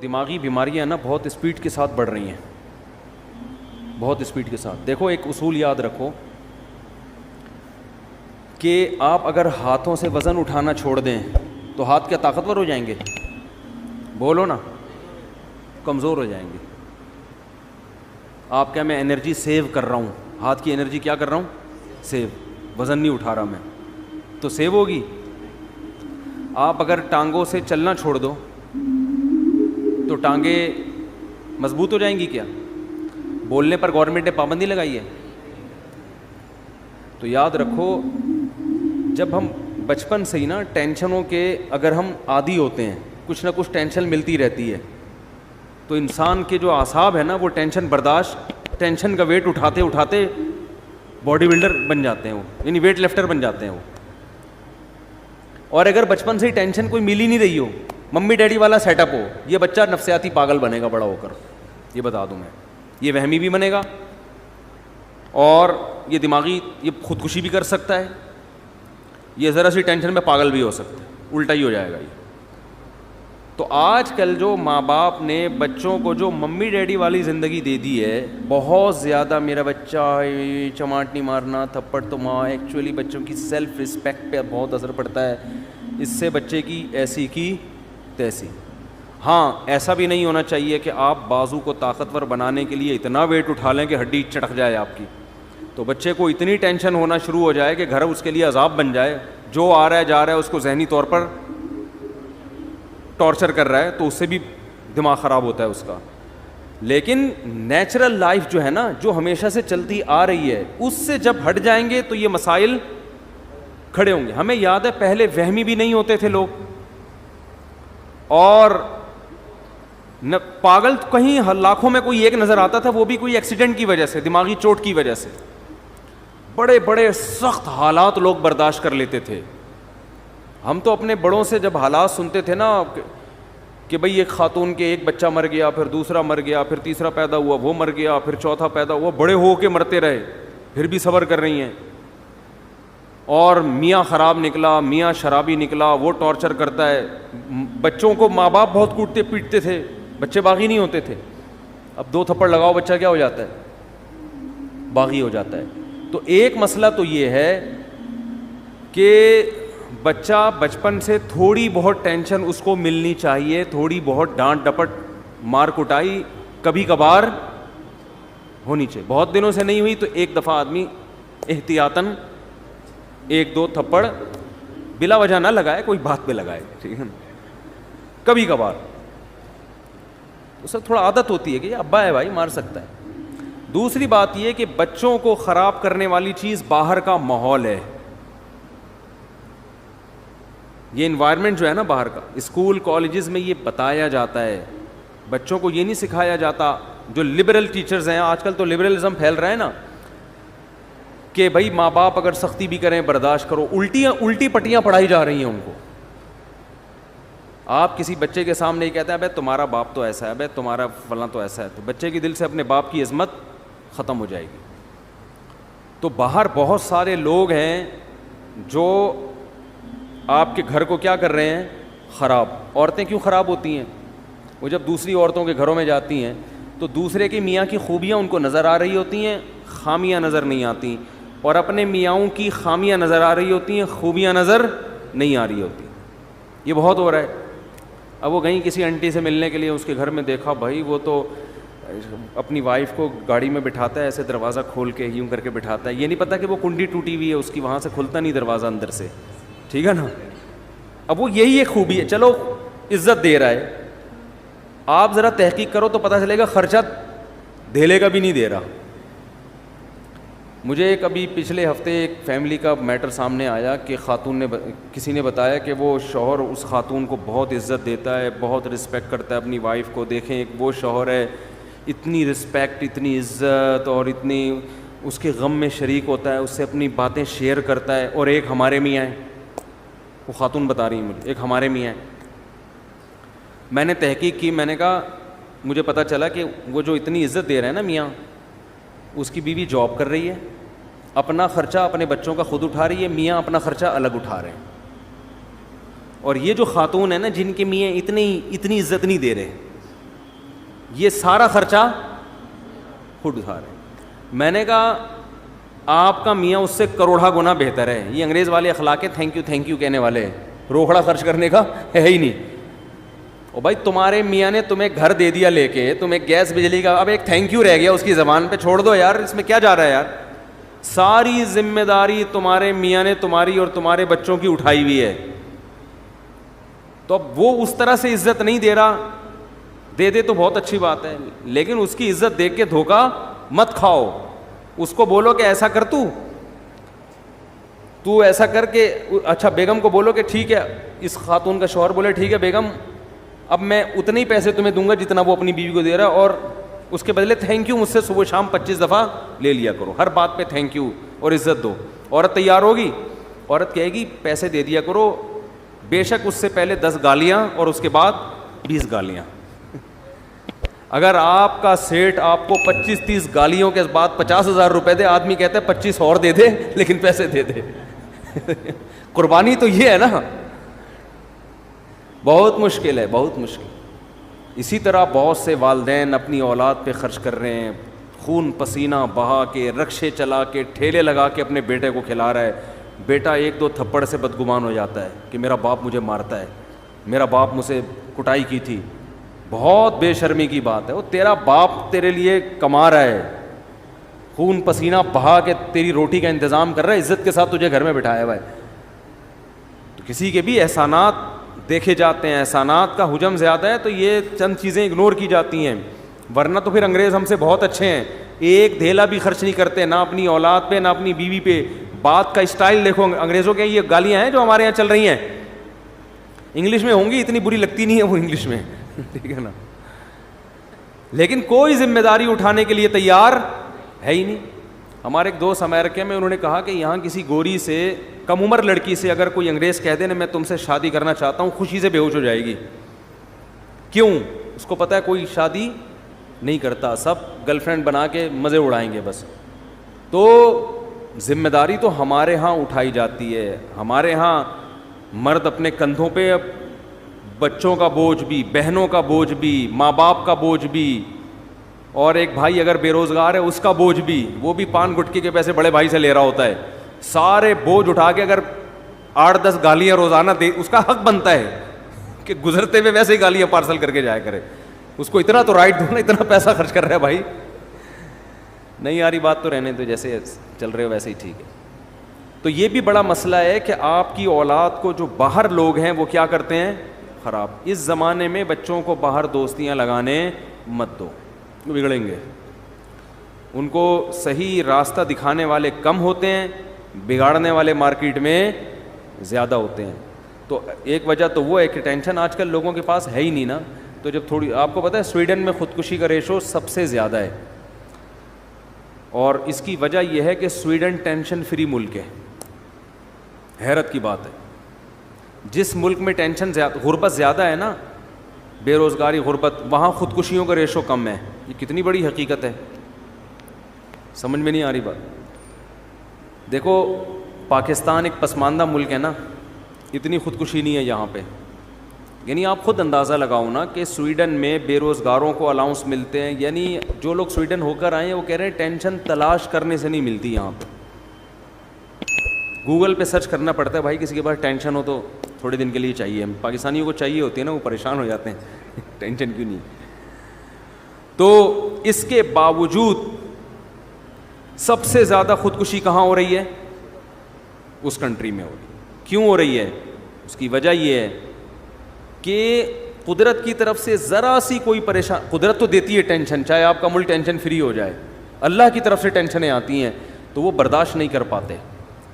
دماغی بیماریاں نا بہت اسپیڈ کے ساتھ بڑھ رہی ہیں, بہت اسپیڈ کے ساتھ. دیکھو ایک اصول یاد رکھو کہ آپ اگر ہاتھوں سے وزن اٹھانا چھوڑ دیں تو ہاتھ کیا طاقتور ہو جائیں گے؟ بولو نا, کمزور ہو جائیں گے. آپ کیا میں انرجی سیو کر رہا ہوں, ہاتھ کی انرجی کیا کر رہا ہوں؟ سیو. وزن نہیں اٹھا رہا میں تو سیو ہوگی. آپ اگر ٹانگوں سے چلنا چھوڑ دو تو ٹانگیں مضبوط ہو جائیں گی کیا؟ بولنے پر گورنمنٹ نے پابندی لگائی ہے. تو یاد رکھو جب ہم بچپن سے ہی نا ٹینشنوں کے اگر ہم عادی ہوتے ہیں, کچھ نہ کچھ ٹینشن ملتی رہتی ہے, تو انسان کے جو اعصاب ہے نا وہ ٹینشن برداشت, ٹینشن کا ویٹ اٹھاتے اٹھاتے باڈی بلڈر بن جاتے ہیں وہ, یعنی ویٹ لفٹر بن جاتے ہیں وہ. اور اگر بچپن سے ہی ٹینشن کوئی مل ہی نہیں رہی ہو, ممی ڈیڈی والا سیٹ اپ ہو, یہ بچہ نفسیاتی پاگل بنے گا بڑا ہو کر, یہ بتا دوں میں. یہ وہمی بھی بنے گا اور یہ دماغی یہ خودکشی بھی کر سکتا ہے, یہ ذرا سی ٹینشن میں پاگل بھی ہو سکتا ہے, الٹا ہی ہو جائے گا یہ. تو آج کل جو ماں باپ نے بچوں کو جو ممی ڈیڈی والی زندگی دے دی ہے, بہت زیادہ میرا بچہ چماٹ نہیں مارنا, تھپڑ تو ماں, ایکچولی بچوں کی سیلف رسپیکٹ پہ بہت اثر پڑتا ہے. اس سے بچے کی ایسی کی تیسی. ہاں ایسا بھی نہیں ہونا چاہیے کہ آپ بازو کو طاقتور بنانے کے لیے اتنا ویٹ اٹھا لیں کہ ہڈی چٹک جائے آپ کی, تو بچے کو اتنی ٹینشن ہونا شروع ہو جائے کہ گھر اس کے لیے عذاب بن جائے. جو آ رہا ہے جا رہا ہے اس کو ذہنی طور پر ٹارچر کر رہا ہے, تو اس سے بھی دماغ خراب ہوتا ہے اس کا. لیکن نیچرل لائف جو ہے نا, جو ہمیشہ سے چلتی آ رہی ہے, اس سے جب ہٹ جائیں گے تو یہ مسائل کھڑے ہوں گے. ہمیں یاد ہے پہلے وہمی بھی نہیں ہوتے تھے لوگ, اور پاگل کہیں لاکھوں میں کوئی ایک نظر آتا تھا, وہ بھی کوئی ایکسیڈنٹ کی وجہ سے, دماغی چوٹ کی وجہ سے. بڑے بڑے سخت حالات لوگ برداشت کر لیتے تھے. ہم تو اپنے بڑوں سے جب حالات سنتے تھے نا کہ بھئی ایک خاتون کے ایک بچہ مر گیا, پھر دوسرا مر گیا, پھر تیسرا پیدا ہوا وہ مر گیا, پھر چوتھا پیدا ہوا, بڑے ہو کے مرتے رہے, پھر بھی صبر کر رہی ہیں. اور میاں خراب نکلا, میاں شرابی نکلا, وہ ٹارچر کرتا ہے. بچوں کو ماں باپ بہت کوٹتے پیٹتے تھے, بچے باغی نہیں ہوتے تھے. اب 2 تھپڑ لگاؤ بچہ کیا ہو جاتا ہے؟ باغی ہو جاتا ہے. تو ایک مسئلہ تو یہ ہے کہ بچہ بچپن سے تھوڑی بہت ٹینشن اس کو ملنی چاہیے, تھوڑی بہت ڈانٹ ڈپٹ مار کٹائی کبھی کبھار ہونی چاہیے. بہت دنوں سے نہیں ہوئی تو ایک دفعہ آدمی احتیاطاً 1-2 تھپڑ بلا وجہ نہ لگائے, کوئی بات پہ لگائے, ٹھیک ہے نا, کبھی کبھار. اس سے تھوڑا عادت ہوتی ہے کہ یہ ابا ہے بھائی مار سکتا ہے. دوسری بات یہ کہ بچوں کو خراب کرنے والی چیز باہر کا ماحول ہے. یہ انوائرمنٹ جو ہے نا باہر کا, اسکول کالجز میں یہ بتایا جاتا ہے, بچوں کو یہ نہیں سکھایا جاتا. جو لبرل ٹیچرز ہیں, آج کل تو لبرلزم پھیل رہا ہے نا, کہ بھائی ماں باپ اگر سختی بھی کریں برداشت کرو. الٹی پٹیاں پڑھائی جا رہی ہیں ان کو. آپ کسی بچے کے سامنے ہی کہتے ہیں بھائی تمہارا باپ تو ایسا ہے, بھائی تمہارا فلاں تو ایسا ہے, تو بچے کی دل سے اپنے باپ کی عظمت ختم ہو جائے گی. تو باہر بہت سارے لوگ ہیں جو آپ کے گھر کو کیا کر رہے ہیں؟ خراب. عورتیں کیوں خراب ہوتی ہیں؟ وہ جب دوسری عورتوں کے گھروں میں جاتی ہیں تو دوسرے کی میاں کی خوبیاں ان کو نظر آ رہی ہوتی ہیں, خامیاں نظر نہیں آتی, اور اپنے میاؤں کی خامیاں نظر آ رہی ہوتی ہیں, خوبیاں نظر نہیں آ رہی ہوتی. یہ بہت ہو رہا ہے. اب وہ گئیں کسی آنٹی سے ملنے کے لیے, اس کے گھر میں دیکھا بھائی وہ تو اپنی وائف کو گاڑی میں بٹھاتا ہے, ایسے دروازہ کھول کے یوں کر کے بٹھاتا ہے. یہ نہیں پتا کہ وہ کنڈی ٹوٹی ہوئی ہے اس کی, وہاں سے کھلتا نہیں دروازہ اندر سے, ٹھیک ہے نا. اب وہ یہی ایک خوبی ہے, چلو عزت دے رہا ہے. آپ ذرا تحقیق کرو تو پتہ چلے گا خرچہ دھیلے کا بھی نہیں دے رہا. مجھے ایک ابھی پچھلے ہفتے ایک فیملی کا میٹر سامنے آیا کہ خاتون نے کسی نے بتایا کہ وہ شوہر اس خاتون کو بہت عزت دیتا ہے, بہت رسپیکٹ کرتا ہے اپنی وائف کو. دیکھیں ایک وہ شوہر ہے, اتنی رسپیکٹ, اتنی عزت, اور اتنی اس کے غم میں شریک ہوتا ہے, اس سے اپنی باتیں شیئر کرتا ہے. اور ایک ہمارے میاں ہیں, وہ خاتون بتا رہی ہیں مجھے, ایک ہمارے میاں ہیں. میں نے تحقیق کی, میں نے کہا مجھے پتہ چلا کہ وہ جو اتنی عزت دے رہے ہیں نا میاں, اس کی بیوی جاب کر رہی ہے, اپنا خرچہ اپنے بچوں کا خود اٹھا رہی ہے, میاں اپنا خرچہ الگ اٹھا رہے ہیں. اور یہ جو خاتون ہے نا جن کے میاں اتنی عزت نہیں دے رہے, یہ سارا خرچہ خود اٹھا رہے ہیں. میں نے کہا آپ کا میاں اس سے کروڑا گنا بہتر ہے. یہ انگریز والے اخلاق ہے تھینک یو کہنے والے, روکڑا خرچ کرنے کا ہے ہی نہیں. او بھائی تمہارے میاں نے تمہیں گھر دے دیا لے کے, تمہیں گیس بجلی کا, اب ایک تھینک یو رہ گیا اس کی زبان پہ, چھوڑ دو یار, اس میں کیا جا رہا ہے یار. ساری ذمہ داری تمہارے میاں نے تمہاری اور تمہارے بچوں کی اٹھائی ہوئی ہے, تو اب وہ اس طرح سے عزت نہیں دے رہا, دے تو بہت اچھی بات ہے, لیکن اس کی عزت دیکھ کے دھوکا مت کھاؤ. اس کو بولو کہ ایسا کر, تو ایسا کر کے, اچھا بیگم کو بولو کہ ٹھیک ہے, اس خاتون کا شوہر بولے ٹھیک ہے بیگم اب میں اتنے ہی پیسے تمہیں دوں گا جتنا وہ اپنی بیوی کو دے رہا ہے, اور اس کے بدلے تھینک یو مجھ سے صبح شام 25 دفعہ لے لیا کرو, ہر بات پہ تھینک یو اور عزت دو. عورت تیار ہوگی, عورت کہے گی پیسے دے دیا کرو, بے شک اس سے پہلے 10 گالیاں اور اس کے بعد 20 گالیاں. اگر آپ کا سیٹ آپ کو 25-30 گالیوں کے بعد 50,000 روپے دے, آدمی کہتا ہے 25 اور دے دے لیکن پیسے دے دے. قربانی تو یہ ہے نا, بہت مشکل ہے, بہت مشکل. اسی طرح بہت سے والدین اپنی اولاد پہ خرچ کر رہے ہیں, خون پسینہ بہا کے, رکشے چلا کے, ٹھیلے لگا کے اپنے بیٹے کو کھلا رہا ہے. بیٹا 1-2 تھپڑ سے بدگمان ہو جاتا ہے کہ میرا باپ مجھے مارتا ہے, میرا باپ مجھ سے کٹائی کی تھی. بہت بے شرمی کی بات ہے, وہ تیرا باپ تیرے لیے کما رہا ہے, خون پسینہ بہا کے تیری روٹی کا انتظام کر رہا ہے, عزت کے ساتھ تجھے گھر میں بٹھایا ہوا ہے. تو کسی کے بھی احسانات دیکھے جاتے ہیں, احسانات کا حجم زیادہ ہے تو یہ چند چیزیں اگنور کی جاتی ہیں, ورنہ تو پھر انگریز ہم سے بہت اچھے ہیں, ایک دھیلا بھی خرچ نہیں کرتے, نہ اپنی اولاد پہ نہ اپنی بیوی پہ. بات کا اسٹائل دیکھو انگریزوں کے, یہ گالیاں ہیں جو ہمارے یہاں چل رہی ہیں انگلش میں ہوں گی, اتنی بری لگتی نہیں ہے وہ انگلش میں, ٹھیک ہے نا, لیکن کوئی ذمہ داری اٹھانے کے لیے تیار ہے ہی نہیں. ہمارے ایک دوست امریکہ میں, انہوں نے کہا کہ یہاں کسی گوری سے, کم عمر لڑکی سے اگر کوئی انگریز کہہ دے نا میں تم سے شادی کرنا چاہتا ہوں, خوشی سے بے ہوش ہو جائے گی. کیوں؟ اس کو پتہ ہے کوئی شادی نہیں کرتا, سب گرل فرینڈ بنا کے مزے اڑائیں گے بس. تو ذمہ داری تو ہمارے ہاں اٹھائی جاتی ہے, ہمارے ہاں مرد اپنے کندھوں پہ بچوں کا بوجھ بھی, بہنوں کا بوجھ بھی, ماں باپ کا بوجھ بھی, اور ایک بھائی اگر بے روزگار ہے اس کا بوجھ بھی, وہ بھی پان گٹکی کے پیسے بڑے بھائی سے لے رہا ہوتا ہے. سارے بوجھ اٹھا کے اگر 8-10 گالیاں روزانہ دے, اس کا حق بنتا ہے کہ گزرتے ہوئے ویسے ہی گالیاں پارسل کر کے جایا کرے. اس کو اتنا تو رائٹ دو نا, اتنا پیسہ خرچ کر رہا ہے بھائی. نہیں آ رہی بات تو رہنے دو, جیسے چل رہے ہو ویسے ہی ٹھیک ہے. تو یہ بھی بڑا مسئلہ ہے کہ آپ کی اولاد کو جو باہر لوگ ہیں وہ کیا کرتے ہیں, خراب. اس زمانے میں بچوں کو باہر دوستیاں لگانے مت دو, بگڑیں گے. ان کو صحیح راستہ دکھانے والے کم ہوتے ہیں, بگاڑنے والے مارکیٹ میں زیادہ ہوتے ہیں. تو ایک وجہ تو وہ ہے کہ ٹینشن آج کل لوگوں کے پاس ہے ہی نہیں نا. تو جب تھوڑی, آپ کو پتہ ہے سویڈن میں خودکشی کا ریشو سب سے زیادہ ہے, اور اس کی وجہ یہ ہے کہ سویڈن ٹینشن فری ملک ہے. حیرت کی بات ہے, جس ملک میں ٹینشن زیادہ, غربت زیادہ ہے نا, بے روزگاری, غربت, وہاں خودکشیوں کا ریشو کم ہے. یہ کتنی بڑی حقیقت ہے, سمجھ میں نہیں آ رہی بات. دیکھو پاکستان ایک پسماندہ ملک ہے نا, اتنی خودکشی نہیں ہے یہاں پہ. یعنی آپ خود اندازہ لگاؤ نا کہ سویڈن میں بے روزگاروں کو الاؤنس ملتے ہیں. یعنی جو لوگ سویڈن ہو کر آئے ہیں وہ کہہ رہے ہیں ٹینشن تلاش کرنے سے نہیں ملتی یہاں پہ. گوگل پہ سرچ کرنا پڑتا ہے بھائی, کسی کے پاس ٹینشن ہو تو تھوڑے دن کے لیے چاہیے. ہم پاکستانیوں کو چاہیے ہوتی ہے نا, وہ پریشان ہو جاتے ہیں ٹینشن کیوں نہیں. تو اس کے باوجود سب سے زیادہ خودکشی کہاں ہو رہی ہے, اس کنٹری میں ہو رہی ہے. کیوں ہو رہی ہے؟ اس کی وجہ یہ ہے کہ قدرت کی طرف سے ذرا سی کوئی پریشان, قدرت تو دیتی ہے ٹینشن, چاہے آپ کا ملک ٹینشن فری ہو جائے, اللہ کی طرف سے ٹینشنیں آتی ہیں تو وہ برداشت نہیں کر پاتے.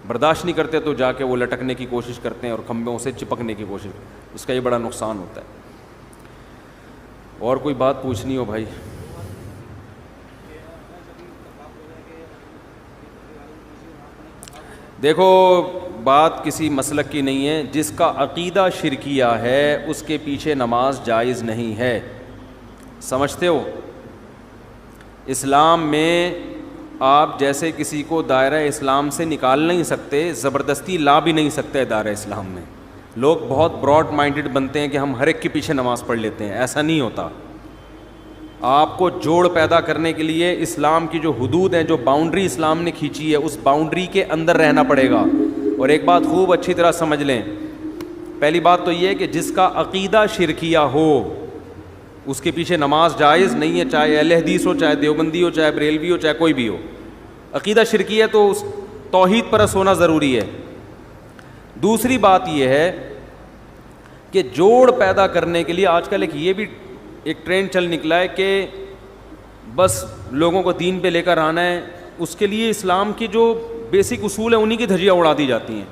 برداشت نہیں کرتے تو جا کے وہ لٹکنے کی کوشش کرتے ہیں اور کھمبوں سے چپکنے کی کوشش. اس کا یہ بڑا نقصان ہوتا ہے. اور کوئی بات پوچھنی ہو بھائی؟ دیکھو بات کسی مسلک کی نہیں ہے, جس کا عقیدہ شرکیہ ہے اس کے پیچھے نماز جائز نہیں ہے. سمجھتے ہو؟ اسلام میں آپ جیسے کسی کو دائرہ اسلام سے نکال نہیں سکتے, زبردستی لا بھی نہیں سکتے دائرہ اسلام میں. لوگ بہت براڈ مائنڈڈ بنتے ہیں کہ ہم ہر ایک کے پیچھے نماز پڑھ لیتے ہیں, ایسا نہیں ہوتا. آپ کو جوڑ پیدا کرنے کے لیے اسلام کی جو حدود ہیں, جو باؤنڈری اسلام نے کھینچی ہے, اس باؤنڈری کے اندر رہنا پڑے گا. اور ایک بات خوب اچھی طرح سمجھ لیں, پہلی بات تو یہ ہے کہ جس کا عقیدہ شرکیہ ہو اس کے پیچھے نماز جائز نہیں ہے, چاہے اہل حدیث ہو, چاہے دیوبندی ہو, چاہے بریلوی ہو, چاہے کوئی بھی ہو. عقیدہ شرکیہ تو اس توحید پرست ہونا ضروری ہے. دوسری بات یہ ہے کہ جوڑ پیدا کرنے کے لیے آج کل یہ بھی ایک ٹرینڈ چل نکلا ہے کہ بس لوگوں کو دین پہ لے کر آنا ہے. اس کے لیے اسلام کی جو بیسک اصول ہیں انہی کی دھجیاں اڑا دی جاتی ہیں.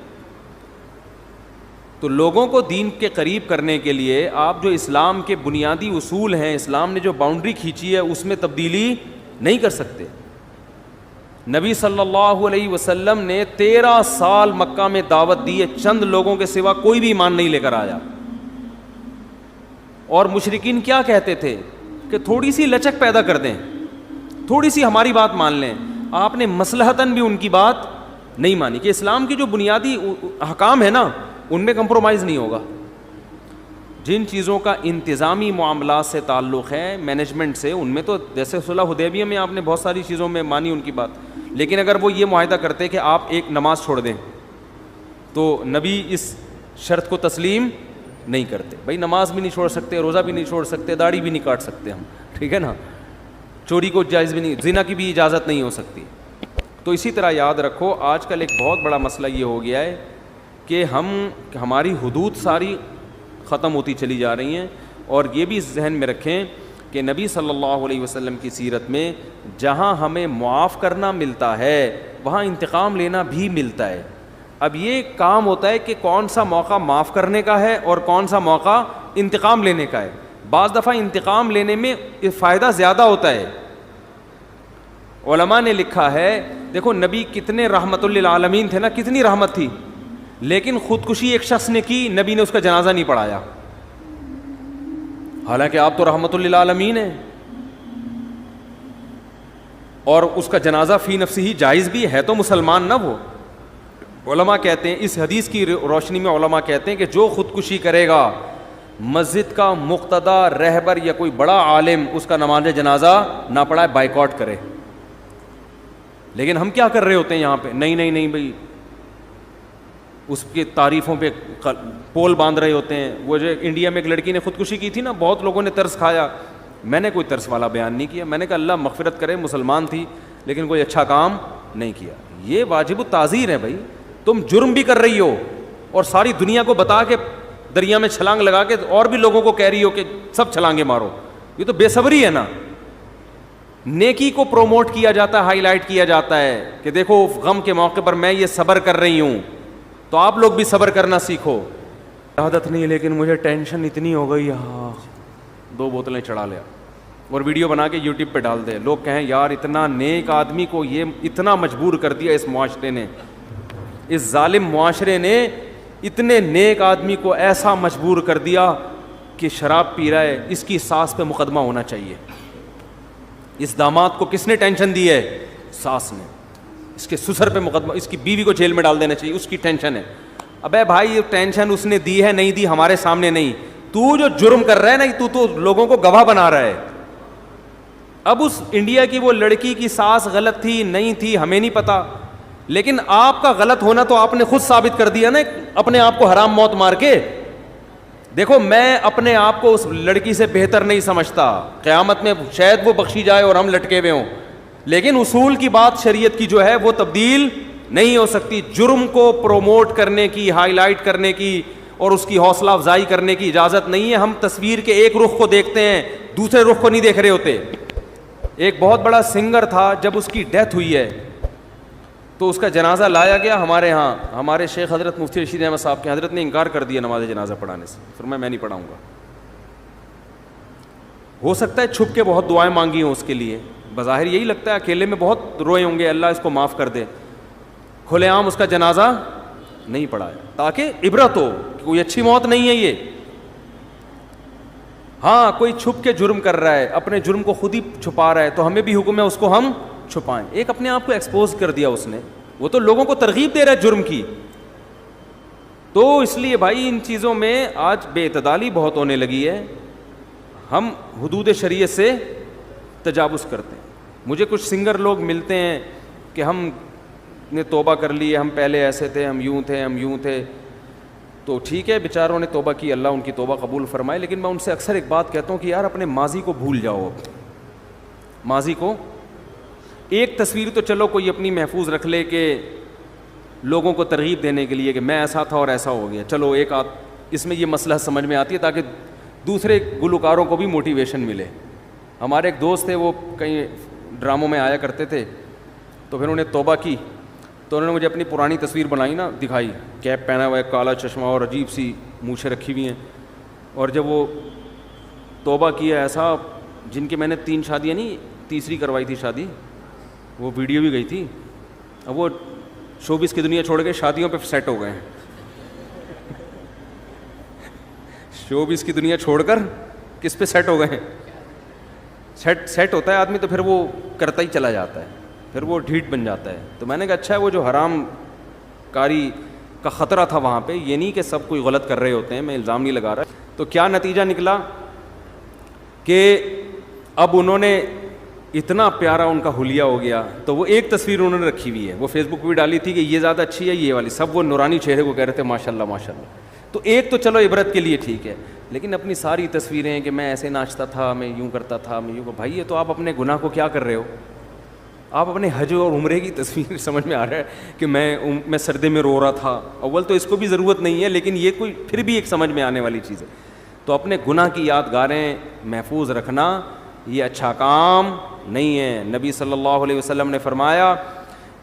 تو لوگوں کو دین کے قریب کرنے کے لیے آپ جو اسلام کے بنیادی اصول ہیں, اسلام نے جو باؤنڈری کھینچی ہے, اس میں تبدیلی نہیں کر سکتے. نبی صلی اللہ علیہ وسلم نے 13 سال مکہ میں دعوت دی ہے, چند لوگوں کے سوا کوئی بھی ایمان نہیں لے کر آیا. اور مشرکین کیا کہتے تھے کہ تھوڑی سی لچک پیدا کر دیں, تھوڑی سی ہماری بات مان لیں. آپ نے مصلحتاً بھی ان کی بات نہیں مانی کہ اسلام کی جو بنیادی احکام ہے نا ان میں کمپرومائز نہیں ہوگا. جن چیزوں کا انتظامی معاملات سے تعلق ہے, مینجمنٹ سے, ان میں تو جیسے صلح حدیبیہ میں آپ نے بہت ساری چیزوں میں مانی ان کی بات, لیکن اگر وہ یہ معاہدہ کرتے کہ آپ ایک نماز چھوڑ دیں تو نبی اس شرط کو تسلیم نہیں کرتے. بھائی نماز بھی نہیں چھوڑ سکتے, روزہ بھی نہیں چھوڑ سکتے, داڑھی بھی نہیں کاٹ سکتے ہم, ٹھیک ہے نا, چوری کو جائز بھی نہیں, زنا کی بھی اجازت نہیں ہو سکتی. تو اسی طرح یاد رکھو آج کل ایک بہت بڑا مسئلہ یہ ہو گیا ہے کہ ہماری حدود ساری ختم ہوتی چلی جا رہی ہیں. اور یہ بھی ذہن میں رکھیں کہ نبی صلی اللہ علیہ وسلم کی سیرت میں جہاں ہمیں معاف کرنا ملتا ہے وہاں انتقام لینا بھی ملتا ہے. اب یہ کام ہوتا ہے کہ کون سا موقع معاف کرنے کا ہے اور کون سا موقع انتقام لینے کا ہے. بعض دفعہ انتقام لینے میں فائدہ زیادہ ہوتا ہے. علماء نے لکھا ہے, دیکھو نبی کتنے رحمت للعالمین تھے نا, کتنی رحمت تھی, لیکن خودکشی ایک شخص نے کی, نبی نے اس کا جنازہ نہیں پڑھایا. حالانکہ آپ تو رحمت للعالمین ہیں, اور اس کا جنازہ فی نفسی ہی جائز بھی ہے, تو مسلمان نہ وہ. علماء کہتے ہیں, اس حدیث کی روشنی میں علماء کہتے ہیں کہ جو خودکشی کرے گا مسجد کا مقتدی رہبر یا کوئی بڑا عالم اس کا نماز جنازہ نہ پڑھائے, بائیکاٹ کرے. لیکن ہم کیا کر رہے ہوتے ہیں یہاں پہ, نہیں بھائی اس کی تعریفوں پہ پول باندھ رہے ہوتے ہیں. وہ جو انڈیا میں ایک لڑکی نے خودکشی کی تھی نا, بہت لوگوں نے ترس کھایا. میں نے کوئی ترس والا بیان نہیں کیا, میں نے کہا اللہ مغفرت کرے, مسلمان تھی لیکن کوئی اچھا کام نہیں کیا. یہ واجب التعزیر ہے بھائی. تم جرم بھی کر رہی ہو اور ساری دنیا کو بتا کے دریا میں چھلانگ لگا کے اور بھی لوگوں کو کہہ رہی ہو کہ سب چھلانگیں مارو. یہ تو بے صبری ہے نا. نیکی کو پروموٹ کیا جاتا ہے, ہائی لائٹ کیا جاتا ہے کہ دیکھو غم کے موقع پر میں یہ صبر کر رہی ہوں, تو آپ لوگ بھی صبر کرنا سیکھو. عادت نہیں لیکن مجھے ٹینشن اتنی ہو گئی, 2 بوتلیں چڑھا لیا اور ویڈیو بنا کے یوٹیوب پہ ڈال دے. لوگ کہیں یار اتنا نیک آدمی کو یہ اتنا مجبور کر دیا اس معاشرے نے, اس ظالم معاشرے نے اتنے نیک آدمی کو ایسا مجبور کر دیا کہ شراب پی رہا ہے, اس کی ساس پہ مقدمہ ہونا چاہیے. اس داماد کو کس نے ٹینشن دی ہے؟ ساس نے. اس کے سسر پہ مقدمہ, اس کی بیوی کو جیل میں ڈال دینا چاہیے, اس کی ٹینشن ہے. ابے بھائی یہ ٹینشن اس نے دی ہے, نہیں دی, ہمارے سامنے نہیں. تو جو جرم کر رہا ہے نا, تو لوگوں کو گواہ بنا رہا ہے. اب اس انڈیا کی وہ لڑکی کی ساس غلط تھی نہیں تھی ہمیں نہیں پتا, لیکن آپ کا غلط ہونا تو آپ نے خود ثابت کر دیا نا اپنے آپ کو حرام موت مار کے. دیکھو میں اپنے آپ کو اس لڑکی سے بہتر نہیں سمجھتا, قیامت میں شاید وہ بخشی جائے اور ہم لٹکے ہوئے ہوں, لیکن اصول کی بات شریعت کی جو ہے وہ تبدیل نہیں ہو سکتی. جرم کو پروموٹ کرنے کی, ہائی لائٹ کرنے کی اور اس کی حوصلہ افزائی کرنے کی اجازت نہیں ہے. ہم تصویر کے ایک رخ کو دیکھتے ہیں, دوسرے رخ کو نہیں دیکھ رہے ہوتے. ایک بہت بڑا سنگر تھا, جب اس کی ڈیتھ ہوئی ہے تو اس کا جنازہ لایا گیا ہمارے ہاں. ہمارے شیخ حضرت مفتی رشید احمد صاحب کے حضرت نے انکار کر دیا نماز جنازہ پڑھانے سے, فرمایا میں نہیں پڑھاؤں گا. ہو سکتا ہے چھپ کے بہت دعائیں مانگی ہوں اس کے لیے, بظاہر یہی لگتا ہے اکیلے میں بہت روئے ہوں گے اللہ اس کو معاف کر دے, کھلے عام اس کا جنازہ نہیں پڑھایا تاکہ عبرت ہو, کوئی اچھی موت نہیں ہے یہ. ہاں کوئی چھپ کے جرم کر رہا ہے, اپنے جرم کو خود ہی چھپا رہا ہے, تو ہمیں بھی حکم ہے اس کو ہم چھپائیں. ایک اپنے آپ کو ایکسپوز کر دیا اس نے, وہ تو لوگوں کو ترغیب دے رہا ہے جرم کی. تو اس لیے بھائی ان چیزوں میں آج بے اعتدالی بہت ہونے لگی ہے. ہم حدود شریعت سے تجاوز کرتے ہیں. مجھے کچھ سنگر لوگ ملتے ہیں کہ ہم نے توبہ کر لی ہے, ہم پہلے ایسے تھے, ہم یوں تھے, ہم یوں تھے. تو ٹھیک ہے, بیچاروں نے توبہ کی, اللہ ان کی توبہ قبول فرمائے, لیکن میں ان سے اکثر ایک بات کہتا ہوں کہ یار اپنے ماضی کو بھول جاؤ. اب ماضی کو, ایک تصویر تو چلو کوئی اپنی محفوظ رکھ لے کہ لوگوں کو ترغیب دینے کے لیے کہ میں ایسا تھا اور ایسا ہو گیا, چلو ایک آدھ اس میں یہ مسئلہ سمجھ میں آتی ہے تاکہ دوسرے گلوکاروں کو بھی موٹیویشن ملے. ہمارے ایک دوست تھے, وہ کہیں ڈراموں میں آیا کرتے تھے, تو پھر انہوں نے توبہ کی, تو انہوں نے مجھے اپنی پرانی تصویر بنائی نا, دکھائی, کیپ پہنا ہوا ہے, کالا چشمہ اور عجیب سی مونچھیں رکھی ہوئی ہیں, اور جب وہ توبہ کیا ایسا, جن کے میں نے 3 شادیاں نہیں, تیسری کروائی تھی شادی, وہ ویڈیو بھی گئی تھی. اب وہ شوبز کی دنیا چھوڑ کے شادیوں پہ سیٹ ہو گئے ہیں. شوبز کی دنیا چھوڑ کر کس پہ سیٹ ہو گئے ہیں؟ سیٹ ہوتا ہے آدمی تو پھر وہ کرتا ہی چلا جاتا ہے, پھر وہ ڈھیٹ بن جاتا ہے. تو میں نے کہا اچھا ہے, وہ جو حرام کاری کا خطرہ تھا وہاں پہ, یہ نہیں کہ سب کوئی غلط کر رہے ہوتے ہیں, میں الزام نہیں لگا رہا. تو کیا نتیجہ نکلا کہ اب انہوں نے اتنا پیارا ان کا حلیہ ہو گیا, تو وہ ایک تصویر انہوں نے رکھی ہوئی ہے, وہ فیس بک پہ بھی ڈالی تھی کہ یہ زیادہ اچھی ہے یہ والی, سب وہ نورانی چہرے کو کہہ رہے تھے ماشاء اللہ ماشاء اللہ. تو ایک تو چلو عبرت کے لیے ٹھیک ہے, لیکن اپنی ساری تصویریں کہ میں ایسے ناچتا تھا, میں یوں کرتا تھا, میں یوں, بھائی یہ تو آپ اپنے گناہ کو کیا کر رہے ہو. آپ اپنے حج اور عمرے کی تصویر سمجھ میں آ رہا ہے کہ میں سردی میں رو رہا تھا. اول تو اس کو بھی ضرورت نہیں ہے, لیکن یہ کوئی پھر بھی ایک سمجھ میں آنے والی چیز ہے. تو اپنے گناہ کی یادگاریں محفوظ رکھنا یہ اچھا کام نہیں ہے. نبی صلی اللہ علیہ وسلم نے فرمایا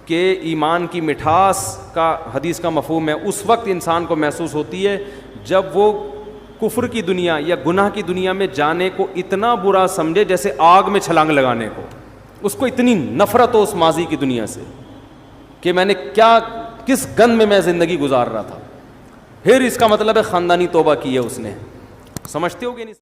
کہ ایمان کی مٹھاس کا حدیث کا مفہوم ہے, اس وقت انسان کو محسوس ہوتی ہے جب وہ کفر کی دنیا یا گناہ کی دنیا میں جانے کو اتنا برا سمجھے جیسے آگ میں چھلانگ لگانے کو. اس کو اتنی نفرت ہو اس ماضی کی دنیا سے کہ میں نے کس گند میں زندگی گزار رہا تھا. پھر اس کا مطلب ہے خاندانی توبہ کی ہے اس نے. سمجھتے ہو کہ نہیں؟